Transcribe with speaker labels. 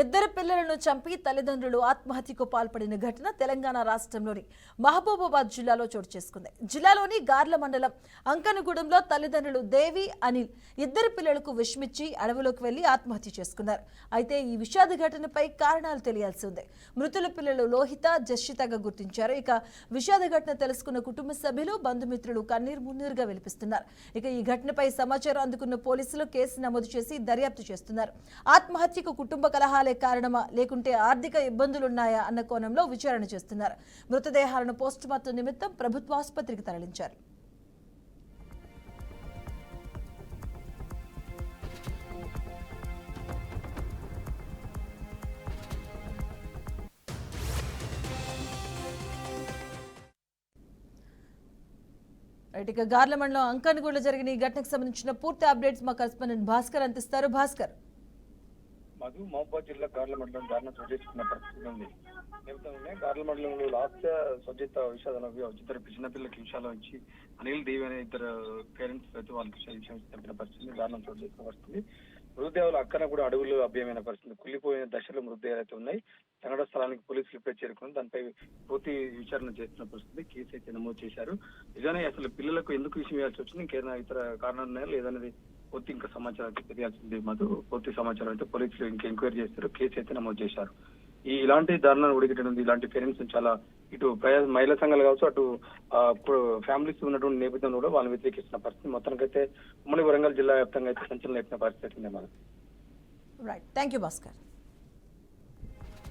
Speaker 1: ఇద్దరు పిల్లలను చంపి తల్లిదండ్రులు ఆత్మహత్యకు పాల్పడిన ఘటన తెలంగాణ రాష్ట్రంలోని మహబూబాబాద్ జిల్లాలో చోటు చేసుకుంది. జిల్లాలోని గార్ల మండలం అంకనగూడెంలో తల్లిదండ్రులు దేవి, అనిల్ ఇద్దరు పిల్లలకు విషమిచ్చి అడవిలోకి వెళ్లి ఆత్మహత్య చేసుకున్నారు. అయితే ఈ విషాద ఘటనపై కారణాలు తెలియాల్సి ఉంది. మృతుల పిల్లలు లోహిత, జషితగా గుర్తించారు. ఇక విషాద ఘటన తెలుసుకున్న కుటుంబ సభ్యులు, బంధుమిత్రులు కన్నీరు మున్నీరుగా వెలిపిస్తున్నారు. ఇక ఈ ఘటనపై సమాచారం అందుకున్న పోలీసులు కేసు నమోదు చేసి దర్యాప్తు చేస్తున్నారు. ఆత్మహత్యకు కుటుంబ కలహాలే కారణమా లేకుంటే ఆర్థిక ఇబ్బందులున్నాయా అన్న కోణంలో విచారణ చేస్తున్నారు. మృతదేహాలను పోస్టుమార్టం నిమిత్తం ప్రభుత్వ ఆసుపత్రికి తరలించారు. ఇక గార్ల మండలం అంకనగూడలో జరిగిన ఈ ఘటనకు సంబంధించిన పూర్తి అప్డేట్స్ మా కరెస్పాండెంట్ భాస్కర్ అందిస్తారు. భాస్కర్,
Speaker 2: మహబూబాబాద్ జిల్లా గార్ల మండలం దారుణం చోటు చేసుకున్న పరిస్థితి ఉంది. చెబుతానే గార్ల మండలంలో లాస్ట్ సజ్జిత విషాదంలో ఇద్దరు చిన్నపిల్లలకి విషయాలు వచ్చి అనిల్, దేవి అనే ఇద్దరు పేరెంట్స్ అయితే వాళ్ళకి విషయం చెప్పిన పరిస్థితి దారుణం చోటు చేసుకున్న పరిస్థితి. మృతదేహాలు అక్కన కూడా అడవుల్లో అభ్యమైన పరిస్థితి, కుళ్ళిపోయిన దశలో మృతదేహాలు అయితే ఉన్నాయి. సంఘటన స్థలానికి పోలీసులు ఇప్పుడే చేరుకుని దానిపై పూర్తి విచారణ చేస్తున్న పరిస్థితి. కేసు అయితే నమోదు చేశారు. నిజానే అసలు పిల్లలకు ఎందుకు విషయం ఇవ్వాల్సి వచ్చింది, ఇంకేదైనా ఇతర కారణాలు ఉన్నాయా లేదనేది పూర్తి ఇంకా సమాచారం అయితే తెలియాల్సింది. మధు, పూర్తి సమాచారం అయితే పోలీసులు ఇంకా ఎంక్వైరీ చేస్తారు. కేసు అయితే నమోదు చేశారు. ఇలాంటి దారుణాన్ని ఉడిగట్టడం, ఇలాంటి పేరెంట్స్ చాలా ఇటు మహిళా సంఘాలు కావచ్చు, అటు ఫ్యామిలీస్ ఉన్నటువంటి నేపథ్యంలో కూడా వాళ్ళని వ్యతిరేకిస్తున్న పరిస్థితి. మొత్తానికైతే ఉమ్మడి వరంగల్ జిల్లా వ్యాప్తంగా అయితే సంచలనం లేపిన పరిస్థితి ఉంది.
Speaker 1: Right, thank you Bhaskar.